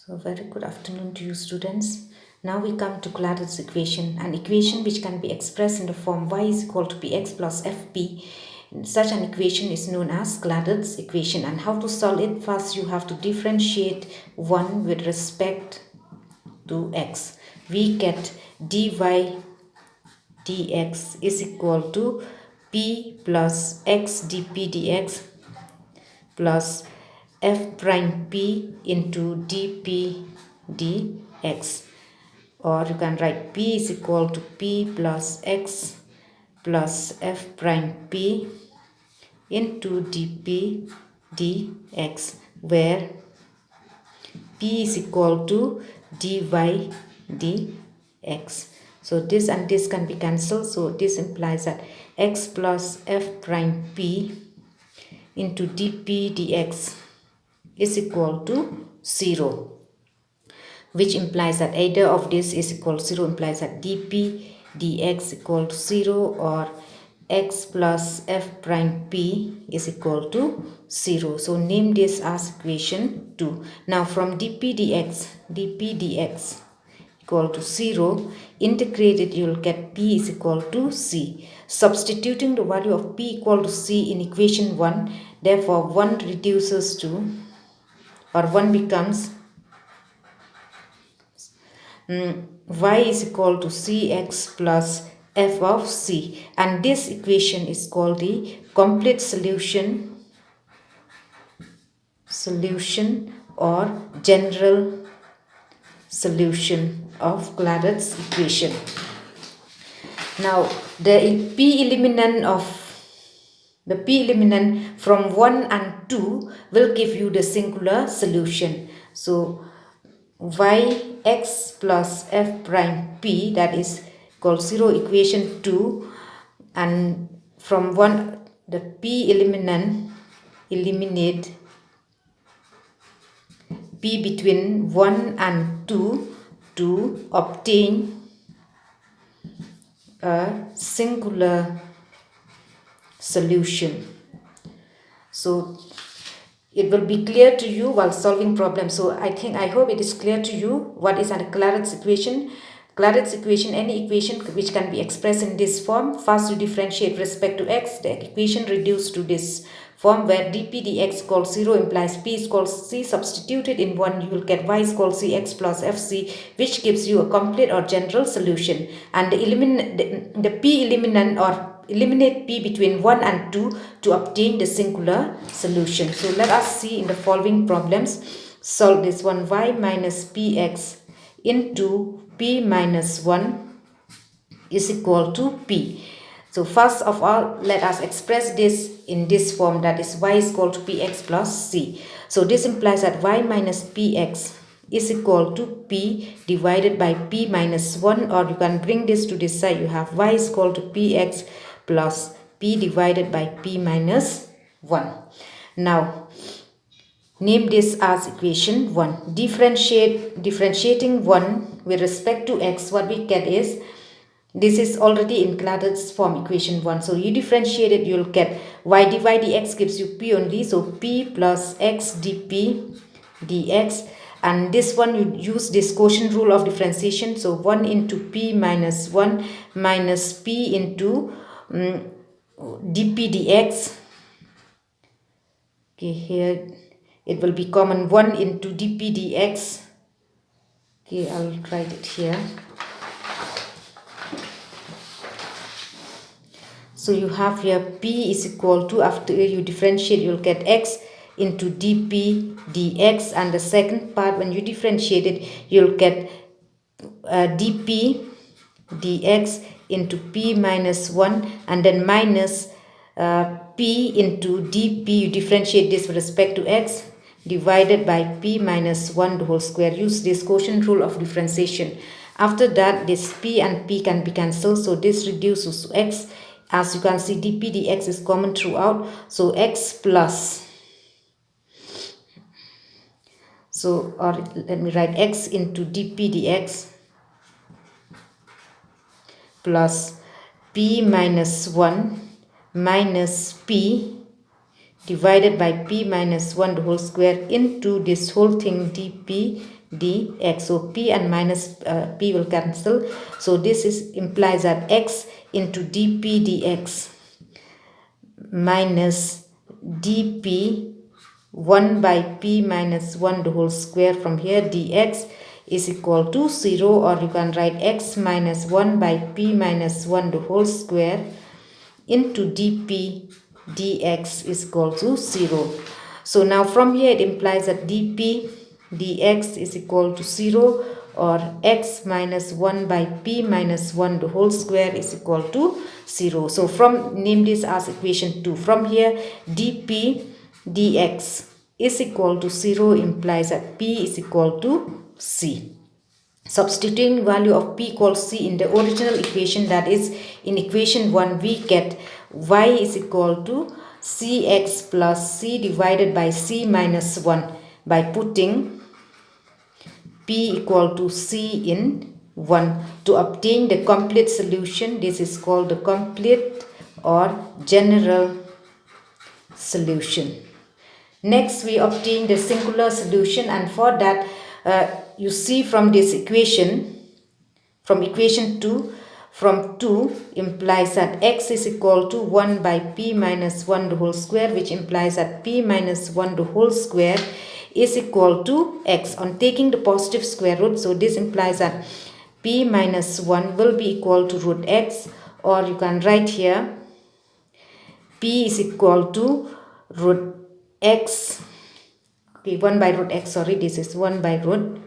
So very good afternoon to you students. Now we come to clairaut's equation, an equation which can be expressed in the form y is equal to px plus fp. Such an equation is known as clairaut's equation, and how to solve it? First you have to differentiate 1 with respect to x. We get dy dx is equal to p plus x dp dx plus f prime p into dp dx, or you can write p is equal to p plus x plus f prime p into dp dx, where p is equal to dy dx. So this and this can be cancelled, so this implies that x plus f prime p into dp dx is equal to 0, which implies that either of this is equal to 0, implies that dp dx equal to 0, or x plus f prime p is equal to 0. So name this as equation 2. Now from dp dx equal to 0, integrated, you will get p is equal to c. Substituting the value of p equal to c in equation 1, therefore 1 reduces to, or 1 becomes y is equal to cx plus f of c, and this equation is called the complete solution or general solution of clairaut's equation. Now the p eliminant from 1 and 2 will give you the singular solution. So y x plus f prime p, that is called 0, equation 2, and from 1 the p eliminate p between 1 and 2 to obtain a singular solution. So it will be clear to you while solving problems. So I hope it is clear to you what is a clairaut's equation. Clairaut's equation, any equation which can be expressed in this form. First you differentiate respect to x, the equation reduced to this form where dp dx equals 0 implies p is equal to c. Substituted in 1, you will get y is equal to cx plus fc, which gives you a complete or general solution. And the p eliminant, or eliminate p between 1 and 2 to obtain the singular solution. So let us see in the following problems. Solve this one. Y minus px into p minus 1 is equal to p. So first of all, let us express this in this form, that is y is equal to px plus c. So this implies that y minus px is equal to p divided by p minus 1, or you can bring this to this side. You have y is equal to px plus p divided by p minus 1. Now name this as equation 1. Differentiating 1 with respect to x, what we get is, this is already in clairaut's form, equation 1. So you differentiate it, you will get y dy dx gives you p only. So p plus x dp dx. And this one, you use this quotient rule of differentiation. So 1 into p minus 1 minus p into dp dx. Okay, here it will be common, 1 into dp dx. Okay, I'll write it here. So you have here p is equal to, after you differentiate, you'll get x into dp dx, and the second part, when you differentiate it, you'll get dp dx into p minus 1, and then minus p into dp, you differentiate this with respect to x, divided by p minus 1 the whole square. Use this quotient rule of differentiation. After that, this p and p can be cancelled, so this reduces to x. As you can see, dp dx is common throughout, so x plus, so, or let me write x into dp dx plus p minus 1 minus p divided by p minus 1 the whole square into this whole thing dp dx. So p and minus p will cancel. So this implies that x into dp dx minus dp 1 by p minus 1 the whole square from here dx is equal to 0, or you can write x minus 1 by p minus 1 the whole square into dp dx is equal to 0. So now from here it implies that dp dx is equal to 0, or x minus 1 by p minus 1 the whole square is equal to 0. So from name this as equation 2. From here dp dx is equal to 0 implies that p is equal to c. Substituting value of p equals c in the original equation, that is in equation 1, we get y is equal to cx plus c divided by c minus 1 by putting p equal to c in 1. To obtain the complete solution, this is called the complete or general solution. Next we obtain the singular solution, and for that you see from this equation, from equation 2, from 2 implies that x is equal to 1 by p minus 1 the whole square, which implies that p minus 1 the whole square is equal to x on taking the positive square root. So this implies that p minus 1 will be equal to root x, or you can write here p is equal to root x, okay, 1 by root x, sorry, this is 1 by root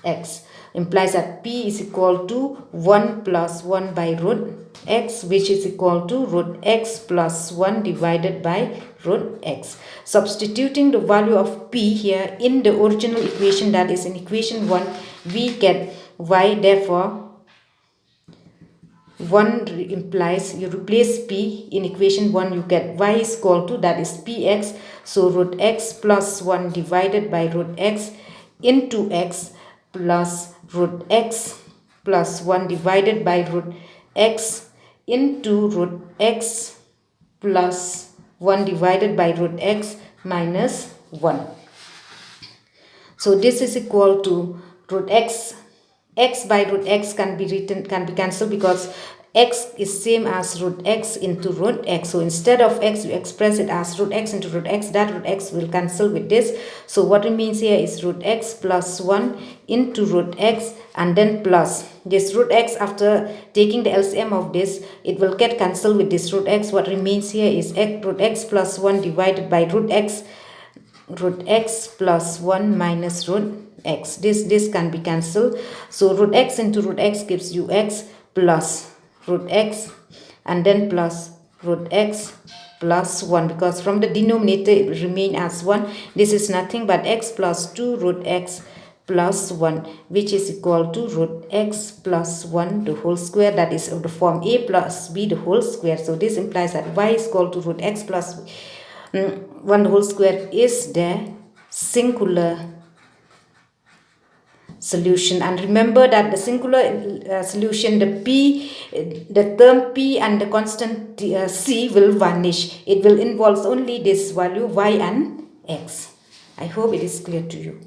x, implies that p is equal to 1 plus 1 by root x, which is equal to root x plus 1 divided by root x. Substituting the value of p here in the original equation, that is in equation 1, we get y. Therefore 1 implies you replace p in equation 1, you get y is equal to, that is px, so root x plus 1 divided by root x into x plus root x plus 1 divided by root x into root x plus 1 divided by root x minus 1. So this is equal to root x. X by root x can be cancelled, because x is same as root x into root x. So instead of x, you express it as root x into root x. That root x will cancel with this. So what remains here is root x plus 1 into root x, and then plus this root x. After taking the LCM of this, it will get cancelled with this root x. What remains here is root x plus 1 divided by root x plus 1 minus root x. This can be cancelled. So root x into root x gives you x plus root x, and then plus root x plus 1, because from the denominator it will remain as 1. This is nothing but x plus 2 root x plus 1, which is equal to root x plus 1 the whole square, that is of the form a plus b the whole square. So this implies that y is equal to root x plus 1 the whole square is the singular solution. And remember that the singular solution, the term p and the constant c will vanish. It will involve only this value y and x. I hope it is clear to you.